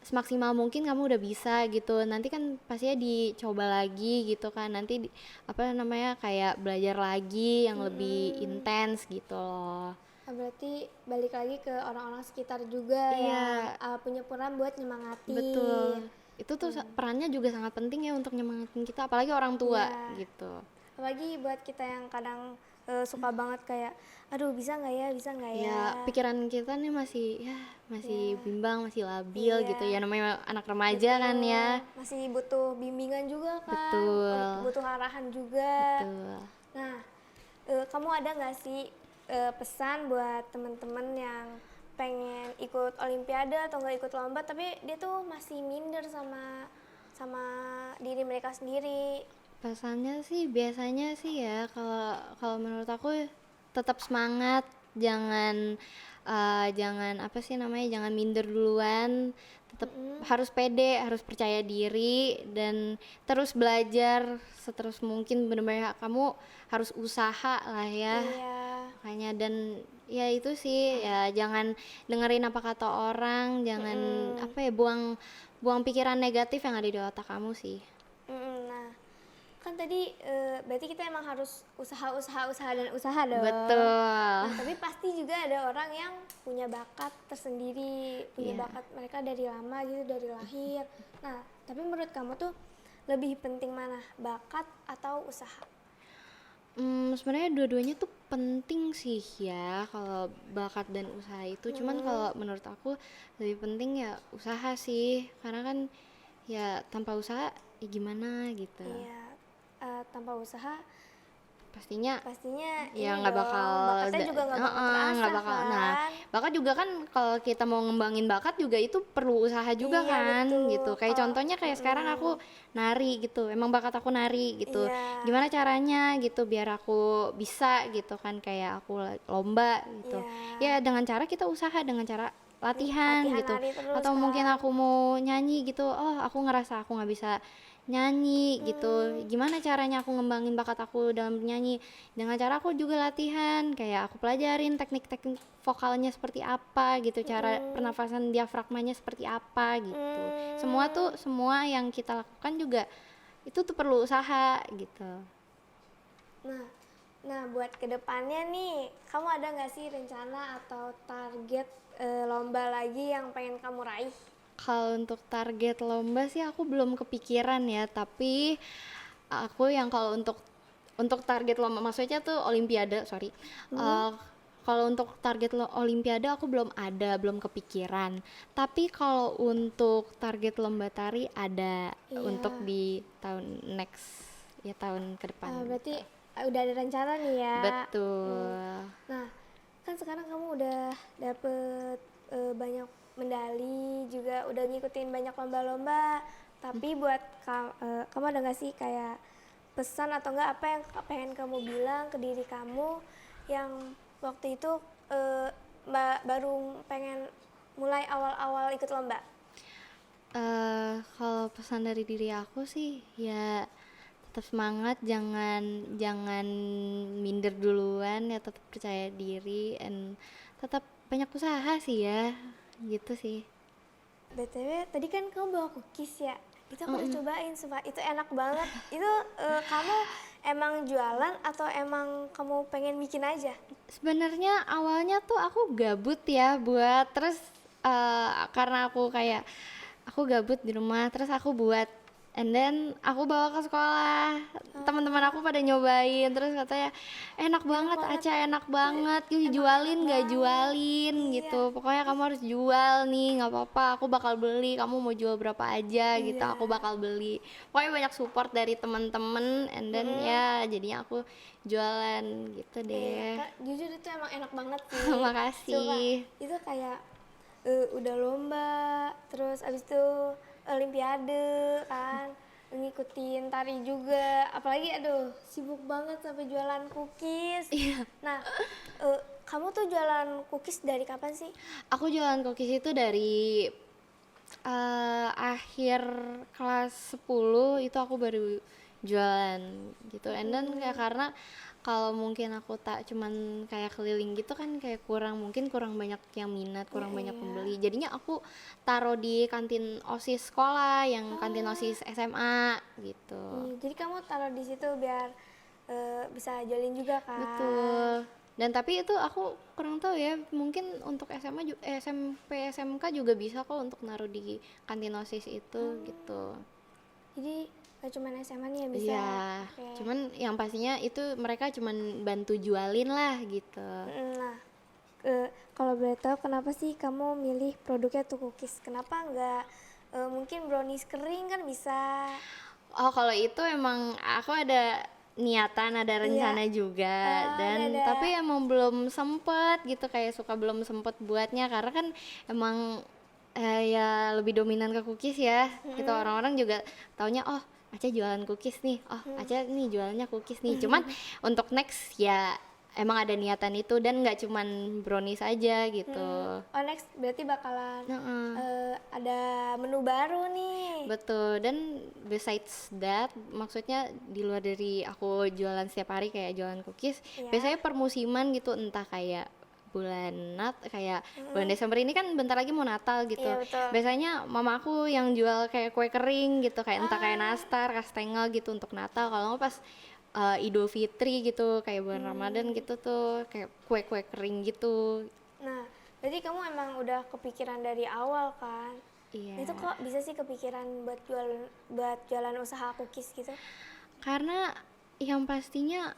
semaksimal mungkin kamu udah bisa gitu. Nanti kan pastinya dicoba lagi gitu kan. Nanti apa namanya kayak belajar lagi yang lebih intens gitu loh. Nah, berarti balik lagi ke orang-orang sekitar juga yang Iya, punya peran buat nyemangatin. betul. Itu tuh perannya juga sangat penting ya untuk nyemangatin kita, apalagi orang tua Iya. gitu. Apalagi buat kita yang kadang suka banget kayak, aduh bisa nggak ya, bisa nggak ya? Ya pikiran kita nih masih bimbang, masih labil Iya. gitu ya, namanya anak remaja kan ya. Masih butuh bimbingan juga kan, Betul, butuh arahan juga. betul. Nah, kamu ada nggak sih pesan buat teman-teman yang pengen ikut olimpiade atau nggak ikut lomba tapi dia tuh masih minder sama sama diri mereka sendiri? Pesannya sih biasanya sih ya kalau kalau menurut aku tetap semangat, jangan jangan apa sih namanya, jangan minder duluan, tetap harus pede, harus percaya diri, dan terus belajar seterus mungkin. Benar-benar kamu harus usaha lah ya, Iya. makanya. Dan ya itu sih, ya jangan dengerin apa kata orang, jangan Mm-mm. apa ya, buang buang pikiran negatif yang ada di otak kamu sih. Nah, kan tadi berarti kita emang harus usaha dan usaha dong. Betul. Nah, tapi pasti juga ada orang yang punya bakat tersendiri, punya Iya. bakat mereka dari lama gitu, dari lahir. Nah, tapi menurut kamu tuh lebih penting mana, bakat atau usaha? Sebenarnya dua-duanya tuh penting sih ya, kalau bakat dan usaha itu. Cuman kalau menurut aku lebih penting ya usaha sih, karena kan ya tanpa usaha ya gimana gitu. Iya, tanpa usaha Pastinya pastinya ya ini nggak bakal dong, bakatnya juga nggak bakal terasa nggak bakal. Nah, kan? bakat juga kan, kalau kita mau ngembangin bakat juga itu perlu usaha juga Iya kan, betul. gitu. Kayak contohnya kayak sekarang aku nari gitu, emang bakat aku nari gitu. Iya, Gimana caranya gitu biar aku bisa gitu kan, kayak aku lomba gitu. iya. Ya dengan cara kita usaha, dengan cara latihan Latihan gitu. nari terus Atau mungkin kan? aku mau nyanyi gitu, oh aku ngerasa aku nggak bisa nyanyi gitu, Hmm, gimana caranya aku ngembangin bakat aku dalam nyanyi? Dengan cara aku juga latihan, kayak aku pelajarin teknik-teknik vokalnya seperti apa gitu, cara pernafasan diafragmanya seperti apa gitu. Semua yang kita lakukan juga itu tuh perlu usaha gitu. Nah, buat kedepannya nih, kamu ada nggak sih rencana atau target lomba lagi yang pengen kamu raih? Kalau untuk target lomba sih aku belum kepikiran ya, tapi aku yang kalau untuk target lomba, maksudnya tuh olimpiade, sorry. Eh, Kalau untuk target olimpiade aku belum kepikiran. Tapi kalau untuk target lomba tari ada, untuk Iya, di tahun next, ya tahun ke depan berarti gitu. udah ada rencana nih ya. Betul. Nah, kan sekarang kamu udah dapet banyak medali, juga udah ngikutin banyak lomba-lomba. Tapi buat kamu ada nggak sih kayak pesan atau enggak apa yang pengen kamu bilang ke diri kamu yang waktu itu baru pengen mulai awal-awal ikut lomba? Kalau pesan dari diri aku sih ya tetap semangat, jangan jangan minder duluan ya, tetap percaya diri, and tetap banyak usaha sih ya, gitu sih. BTW, tadi kan kamu bawa cookies ya? Itu aku udah cobain, sumpah itu enak banget. Itu kamu emang jualan atau emang kamu pengen bikin aja? Sebenarnya awalnya tuh aku gabut ya buat, terus karena aku gabut di rumah, terus aku buat, and then aku bawa ke sekolah. Teman-teman aku pada nyobain, terus katanya enak banget banget. Aca, enak banget, yuk Emang jualin enak nggak banget. jualin Iya, gitu, pokoknya kamu harus jual nih, nggak apa-apa, aku bakal beli, kamu mau jual berapa aja gitu, iya. aku bakal beli. Pokoknya banyak support dari teman-teman, and then ya jadinya aku jualan gitu Iya, deh. Kak, jujur itu emang enak banget sih. Coba, Makasih. itu kayak udah lomba, terus abis itu olimpiade kan, ngikutin tari juga. Apalagi aduh, sibuk banget sampai jualan cookies. Iya. Nah, kamu tuh jualan cookies dari kapan sih? Aku jualan cookies itu dari akhir kelas 10 itu aku baru jualan gitu. And then kayak, karena kalau mungkin aku tak cuman kayak keliling gitu kan, kayak mungkin kurang banyak yang minat, kurang banyak pembeli. Jadinya aku taruh di kantin OSIS sekolah, yang kantin OSIS SMA gitu. Iya, jadi kamu taruh di situ biar bisa jualin juga kan? Betul. Dan tapi itu aku kurang tahu ya, mungkin untuk SMA SMP SMK juga bisa kok untuk naruh di kantin OSIS itu gitu. Jadi gak cuma SMA nih yang bisa. Iya, Oke. cuman yang pastinya itu mereka cuman bantu jualin lah gitu. Nah, kalau boleh tahu kenapa sih kamu milih produknya tuh cookies? Kenapa nggak mungkin brownies kering kan bisa? Oh, kalau itu emang aku ada niatan, ada Iya. rencana juga, dan Ada. tapi emang belum sempet gitu, kayak belum sempet buatnya, karena kan emang ya lebih dominan ke cookies ya. Gitu, orang-orang juga taunya, oh Aca jualan cookies nih, oh Aca nih jualannya cookies nih. Cuman untuk next ya emang ada niatan itu dan nggak cuman brownies aja gitu. Oh next berarti bakalan Heeh. ada menu baru nih. Betul, dan besides that, maksudnya di luar dari aku jualan setiap hari kayak jualan cookies, Iya. biasanya per musiman gitu, entah kayak kayak bulan Desember ini kan bentar lagi mau Natal gitu. Iya, betul. Biasanya mama aku yang jual kayak kue kering gitu, kayak entah kayak nastar, kastengel gitu untuk Natal. Kalau nggak pas Idul Fitri gitu, kayak bulan Ramadan gitu tuh, kayak kue-kue kering gitu. Nah, berarti kamu emang udah kepikiran dari awal kan? Iya. Itu kok bisa sih kepikiran buat jualan usaha cookies gitu? Karena yang pastinya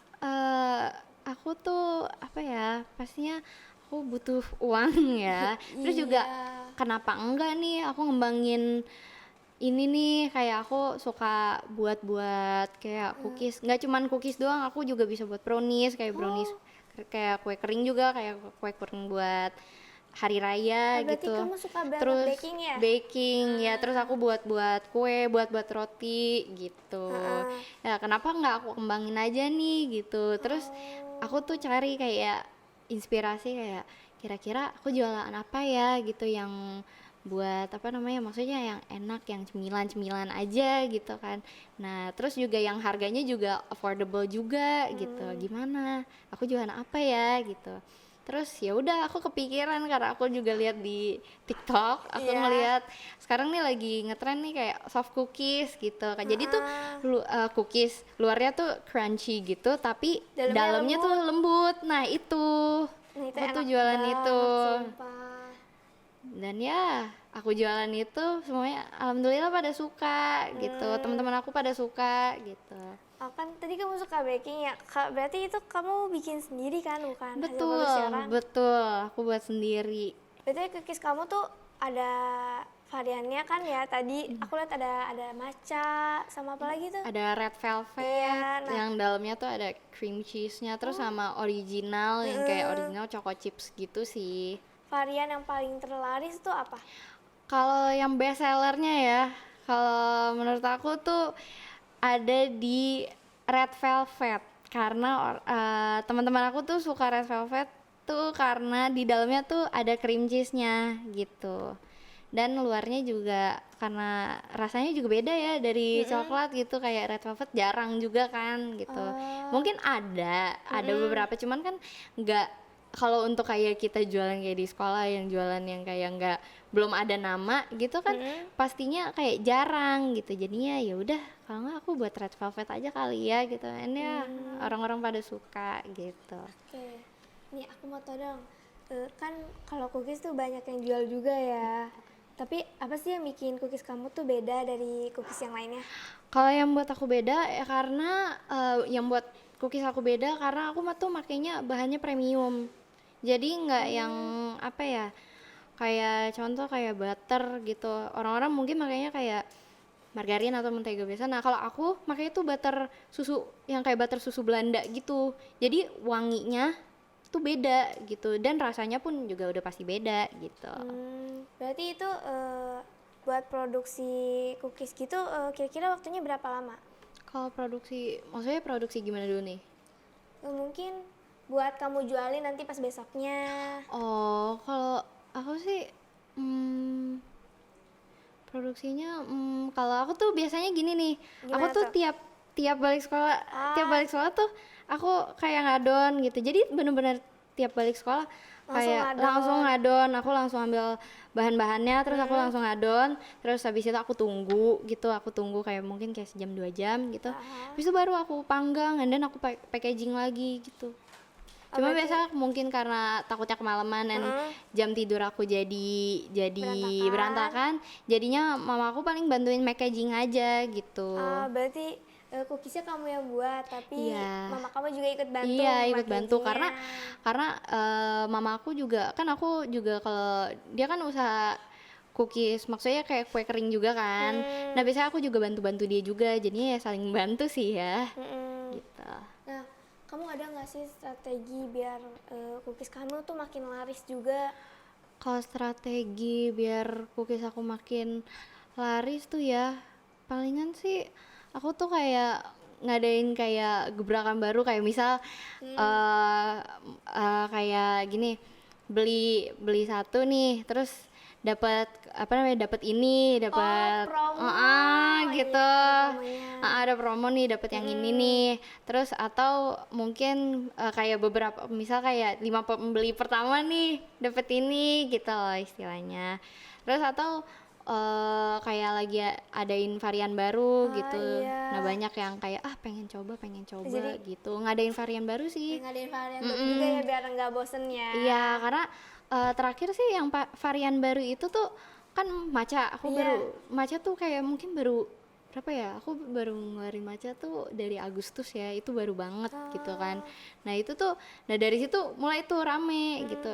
aku tuh apa ya, pastinya aku butuh uang ya. Terus juga Iya. kenapa enggak nih aku ngembangin ini nih, kayak aku suka buat kayak cookies. Nggak cuman cookies doang, aku juga bisa buat brownies, kayak brownies kayak kue kering juga, kayak kue kering buat hari raya Oh, berarti gitu. kamu suka banget Terus baking ya? baking ya, terus aku buat kue, buat roti gitu. Ya kenapa nggak aku kembangin aja nih gitu. Terus aku tuh cari kayak inspirasi, kayak kira-kira aku jualan apa ya gitu yang buat apa namanya, maksudnya yang enak, yang cemilan-cemilan aja gitu kan. Nah terus juga yang harganya juga affordable juga gitu. Gimana aku jualan apa ya gitu. Terus ya udah aku kepikiran karena aku juga lihat di TikTok, aku Iya. ngelihat sekarang nih lagi ngetren nih kayak soft cookies gitu kan. Jadi tuh cookies luarnya tuh crunchy gitu, tapi Dalamnya dalamnya tuh lembut. Nah itu Nah, itu aku tuh enak jualan itu. banget, sumpah. Dan ya aku jualan itu semuanya alhamdulillah pada suka gitu, teman-teman aku pada suka gitu. Oh, kan tadi kamu suka baking ya? Berarti itu kamu bikin sendiri kan, bukan hasil Betul, produksi orang? betul, aku buat sendiri. Berarti cookies kamu tuh ada variannya kan ya? Tadi aku lihat ada matcha sama apa lagi tuh? Ada red velvet Iya, nah. yang dalamnya tuh ada cream cheese-nya, terus sama original yang kayak original choco chips gitu sih. Varian yang paling terlaris tuh apa? Kalau yang best sellernya ya, kalau menurut aku tuh ada di red velvet, karena teman-teman aku tuh suka red velvet tuh karena di dalamnya tuh ada cream cheese-nya gitu. Dan luarnya juga karena rasanya juga beda ya dari coklat gitu, kayak red velvet jarang juga kan gitu. Mungkin ada beberapa, cuman kan nggak, kalau untuk kayak kita jualan kayak di sekolah yang jualan yang kayak nggak, belum ada nama gitu kan, pastinya kayak jarang gitu. Jadinya ya udah, kalau nggak aku buat red velvet aja kali ya gitu. And ya orang-orang pada suka gitu. Oke, nih aku mau tahu dong. Kan kalau cookies tuh banyak yang jual juga ya. Tapi apa sih yang bikin cookies kamu tuh beda dari cookies yang lainnya? Kalau yang buat aku beda ya karena yang buat cookies aku beda karena aku mah tuh makainya bahannya premium. Jadi nggak yang apa ya, kayak contoh kayak butter gitu. Orang-orang mungkin makanya kayak margarin atau mentega biasa. Nah kalau aku makanya tuh butter susu, yang kayak butter susu Belanda gitu. Jadi wanginya tuh beda gitu, dan rasanya pun juga udah pasti beda gitu. Berarti itu buat produksi cookies gitu kira-kira waktunya berapa lama? Kalau produksi, maksudnya produksi gimana dulu nih? Mungkin buat kamu jualin nanti pas besoknya. Oh, kalau aku sih produksinya kalau aku tuh biasanya gini nih. Aku Gimana tuh tuh? tiap balik sekolah tuh aku kayak ngadon gitu. Jadi bener-bener tiap balik sekolah kayak langsung ngadon, aku langsung ambil bahan-bahannya, terus aku langsung ngadon, terus habis itu aku tunggu kayak mungkin kayak sejam 2 jam gitu. Habis itu baru aku panggang, dan aku packaging lagi gitu. Cuma biasa mungkin karena takutnya kemalaman dan jam tidur aku jadi berantakan, jadinya mama aku paling bantuin packaging aja gitu. Berarti cookiesnya kamu yang buat, tapi Iya. mama kamu juga ikut bantu. Iya, ikut bantu packagingnya. karena mama aku juga kan, aku juga kalau dia kan usaha cookies, maksudnya kayak kue kering juga kan. Nah biasanya aku juga bantu-bantu dia juga, jadinya ya saling bantu sih ya. Gitu. Nah, kamu ada nggak sih strategi biar cookies kamu tuh makin laris juga? Kalau strategi biar cookies aku makin laris tuh ya, palingan sih aku tuh kayak ngadain kayak gebrakan baru, kayak misal kayak gini, beli beli satu nih terus dapat apa namanya, dapat ini, dapat promo. gitu. Iya, ada promonya. Ada promo nih, dapat yang ini nih. Terus atau mungkin kayak beberapa, misal kayak 5 pembeli pertama nih dapat ini gitu loh istilahnya. Terus atau kayak lagi adain varian baru gitu. Iya. Nah, banyak yang kayak pengen coba Jadi gitu. Ngadain varian baru sih. ngadain varian baru juga ya biar nggak bosen ya. Iya, karena terakhir sih yang varian baru itu tuh kan matcha. Aku Iya. baru matcha tuh kayak mungkin baru berapa ya? Aku baru ngeluarin matcha tuh dari Agustus ya. Itu baru banget gitu kan. Nah, itu tuh dari situ mulai tuh rame gitu.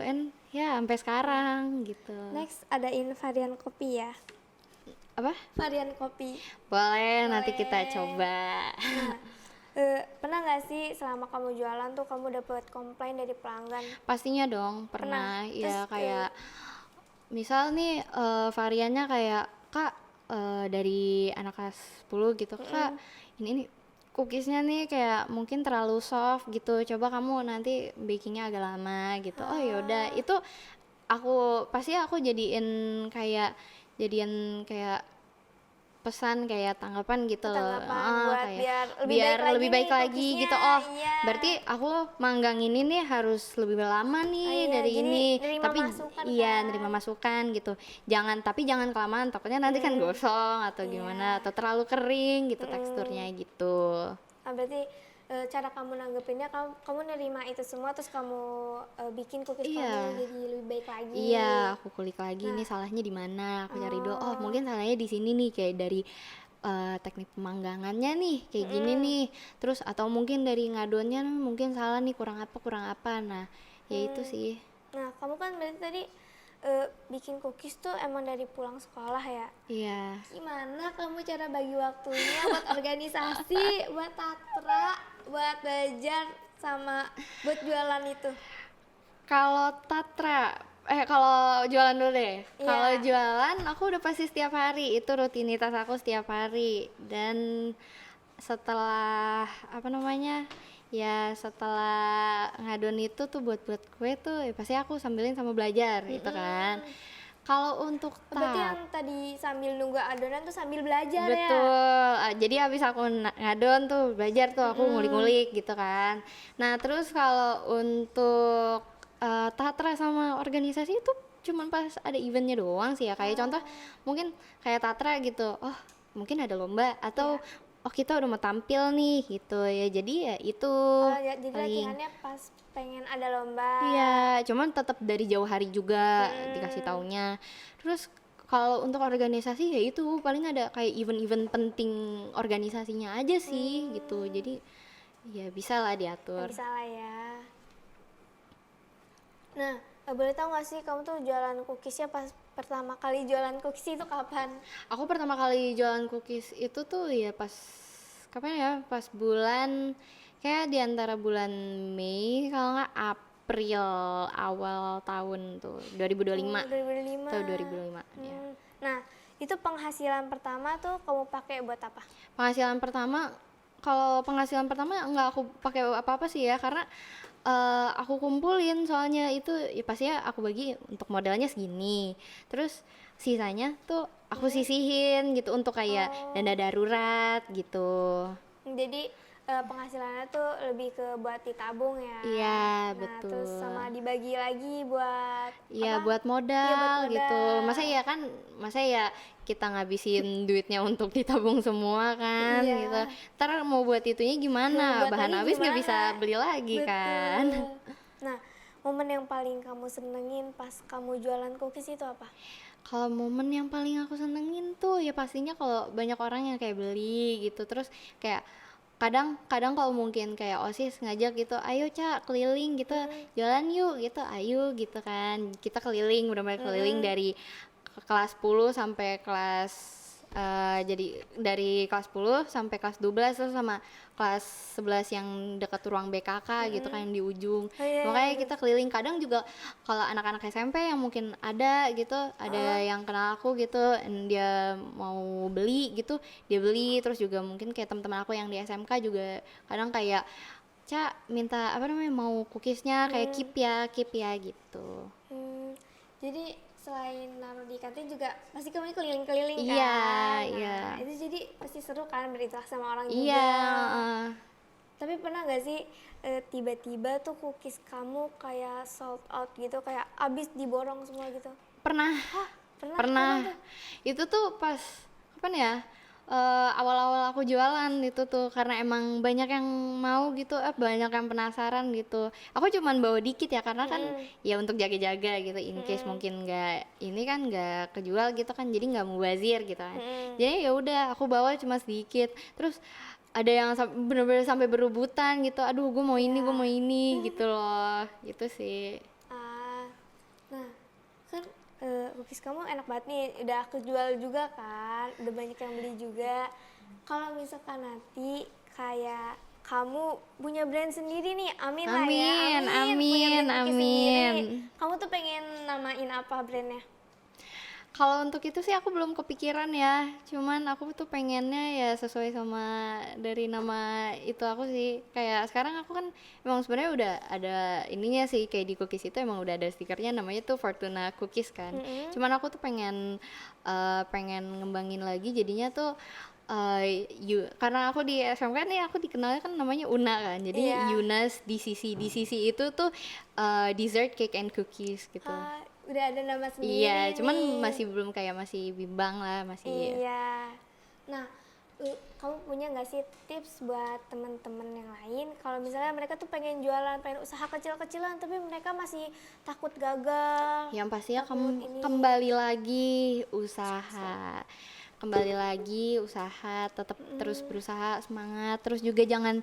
Ya sampai sekarang gitu. Next adain varian kopi ya. Apa? Varian kopi. Boleh, nanti kita Boleh. coba. Nah, pernah nggak sih selama kamu jualan tuh kamu dapat komplain dari pelanggan? Pastinya dong, pernah. Pernah. Ya Terus, kayak misal nih variannya kayak Kak, dari anak kelas 10 gitu, Kak, ini nih cookiesnya nih kayak mungkin terlalu soft gitu, coba kamu nanti bakingnya agak lama gitu. Oh yaudah, itu pasti aku jadiin kayak pesan, kayak tanggapan gitu loh. Tanggapan buat Kayak biar lebih baik nih lagi cookiesnya. gitu. Iya. Berarti aku manggang ini nih harus lebih lama nih Iya, dari jadi ini. nerima Tapi masukan iya, kan. nerima masukan gitu. Jangan kelamaan, takutnya nanti kan gosong atau gimana, atau terlalu kering gitu teksturnya gitu. Nah, berarti cara kamu nanggepinnya kamu nerima itu semua terus kamu bikin cookies Iya. kamu jadi lebih baik lagi. Iya, aku kulik lagi nih salahnya di mana. Aku cari dulu. Oh, mungkin salahnya di sini nih, kayak dari teknik pemanggangannya nih, kayak gini nih. Terus atau mungkin dari ngadonnya mungkin salah nih, kurang apa. Nah, ya itu sih. Nah, kamu kan berarti tadi bikin cookies tuh emang dari pulang sekolah ya. Iya. Gimana kamu cara bagi waktunya buat organisasi, buat tatra, buat belajar, sama buat jualan itu? Kalau kalau jualan dulu deh. Iya. Kalau jualan aku udah pasti setiap hari, itu rutinitas aku setiap hari. Dan setelah setelah ngadon itu tuh buat kue tuh ya pasti aku sambilin sama belajar gitu kan. Kalau untuk Berarti yang tadi sambil nunggu adonan tuh sambil belajar ya? betul. Jadi habis aku ngadon tuh belajar tuh, aku ngulik-ngulik gitu kan. Nah, terus kalau untuk tatra sama organisasi itu cuman pas ada eventnya doang sih ya. Kayak contoh mungkin kayak tatra gitu. Oh, mungkin ada lomba atau oh kita udah mau tampil nih gitu ya. Jadi ya itu Jadi paling. latihannya pas pengen ada lomba. Iya, cuman tetap dari jauh hari juga dikasih taunya. Terus kalau untuk organisasi ya itu paling ada kayak event-event penting organisasinya aja sih gitu. Jadi ya bisa lah diatur. Bisa lah ya. Nah, boleh tahu nggak sih kamu tuh jualan cookiesnya pas pertama kali jualan cookies itu kapan? Aku pertama kali jualan cookies itu tuh ya pas kapan ya? Pas bulan kayak di antara bulan Mei kalau nggak April awal tahun tuh 2025. 2005. Atau 2005 ya. Nah, itu penghasilan pertama tuh kamu pakai buat apa? Kalau penghasilan pertama nggak aku pakai apa-apa sih ya, karena aku kumpulin, soalnya itu ya pasti ya aku bagi untuk modalnya segini, terus sisanya tuh aku sisihin gitu untuk kayak dana darurat gitu. Jadi penghasilannya tuh lebih ke buat ditabung ya. Iya, Nah, betul. terus sama dibagi lagi buat Iya, apa? buat modal Iya, buat gitu. modal. Masa ya kita ngabisin duitnya untuk ditabung semua kan Iya. gitu. Ntar mau buat itunya gimana? Buat Bahan lagi habis nggak gimana? bisa beli lagi kan. Betul. Nah, momen yang paling kamu senengin pas kamu jualan cookies itu apa? Kalau momen yang paling aku senengin tuh ya pastinya kalau banyak orang yang kayak beli gitu, terus kayak kadang kalau mungkin kayak OSIS ngajak gitu, ayo Cak keliling gitu, jalan yuk gitu, ayo gitu kan, kita keliling, benar-benar keliling dari kelas 10 sampai kelas Jadi dari kelas 10 sampai kelas 12 terus sama kelas 11 yang dekat ruang BKK gitu kan yang di ujung. Oh, iya, Makanya iya. kita keliling kadang juga kalau anak-anak SMP yang mungkin ada gitu, ada yang kenal aku gitu, and dia mau beli gitu, dia beli terus juga mungkin kayak teman-teman aku yang di SMK juga kadang kayak Cak minta apa namanya mau cookiesnya kayak keep ya gitu. Hmm, jadi selain naruh di kantin juga pasti kamu keliling-keliling Iya, kan? iya. Nah, itu jadi pasti seru kan berinteraksi sama orang Iya, juga. heeh. Tapi pernah gak sih tiba-tiba tuh cookies kamu kayak sold out gitu, kayak abis diborong semua gitu? Pernah. Hah? Pernah? Pernah. Kapan tuh? Itu tuh pas kapan ya? Awal-awal aku jualan itu tuh karena emang banyak yang mau gitu, banyak yang penasaran gitu. Aku cuman bawa dikit ya karena kan ya untuk jaga-jaga gitu in case mungkin nggak ini kan nggak kejual gitu kan jadi nggak mubazir gitu kan. Jadi ya udah aku bawa cuma sedikit. Terus ada yang bener-bener sampai berebutan gitu. Aduh, gue mau ini, gue mau ini gitu loh. Gitu sih. Ah, nah kan cookies kamu enak banget nih, udah kejual juga kan, udah banyak yang beli juga. Kalau misalkan nanti kayak kamu punya brand sendiri nih, amin lah ya, Amin, punya amin, brand cookies sendiri. amin. Kamu tuh pengen namain apa brandnya? Kalau untuk itu sih aku belum kepikiran ya. Cuman aku tuh pengennya ya sesuai sama dari nama itu aku sih. Kayak sekarang aku kan emang sebenarnya udah ada ininya sih kayak di cookies itu emang udah ada stikernya namanya tuh Fortuna Cookies kan. Cuman aku tuh pengen ngembangin lagi jadinya tuh karena aku di SMK nih aku dikenalnya kan namanya Una kan. Jadi Iya. Yunas DCC itu tuh dessert cake and cookies gitu. Ah, udah ada nama Iya, sendiri cuman nih. masih belum kayak masih bimbang lah, masih. Iya. Nah, kamu punya nggak sih tips buat teman-teman yang lain kalau misalnya mereka tuh pengen jualan, pengen usaha kecil-kecilan tapi mereka masih takut gagal, Yang pastinya takut ini. kembali lagi usaha. Kembali lagi usaha, tetap terus berusaha, semangat. Terus juga jangan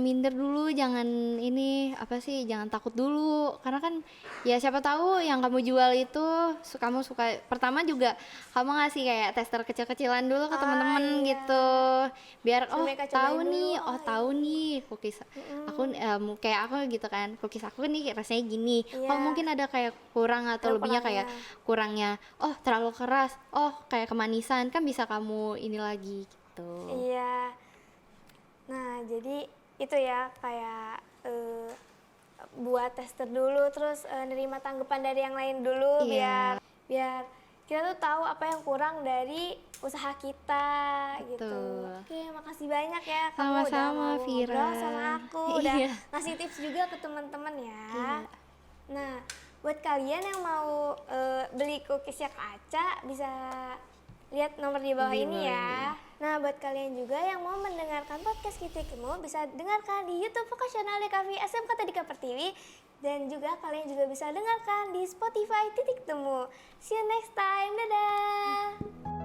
minder dulu, jangan ini apa sih, jangan takut dulu. Karena kan ya siapa tahu yang kamu jual itu kamu suka. Pertama juga kamu ngasih kayak tester kecil-kecilan dulu ke teman-teman Iya. gitu. Biar Supaya mereka tahu cobain dulu, nih, oh, tahu nih cookies aku kayak aku gitu kan. Cookies aku nih rasanya gini. Iya. Kalau mungkin ada kayak kurang atau Ada lebihnya kayak kurangnya terlalu keras, kayak kemanisan kan bisa kamu ini lagi gitu. Iya. Nah, jadi itu ya kayak buat tester dulu terus nerima tanggapan dari yang lain dulu Iya. biar kita tuh tahu apa yang kurang dari usaha kita gitu. Betul. Oke, makasih banyak ya kamu udah Sama-sama, mau Vira. ngobrol sama aku, udah Iya. ngasih tips juga ke teman-teman ya. Iya. Nah, buat kalian yang mau beli cookiesnya Kaca bisa lihat nomor di bawah Di ini bawah ya. Nah, buat kalian juga yang mau mendengarkan podcast Titik Temu bisa dengarkan di YouTube vokasional DKV SMK Tadika Pertiwi dan juga kalian juga bisa dengarkan di Spotify Titik Temu. See you next time. Dadah.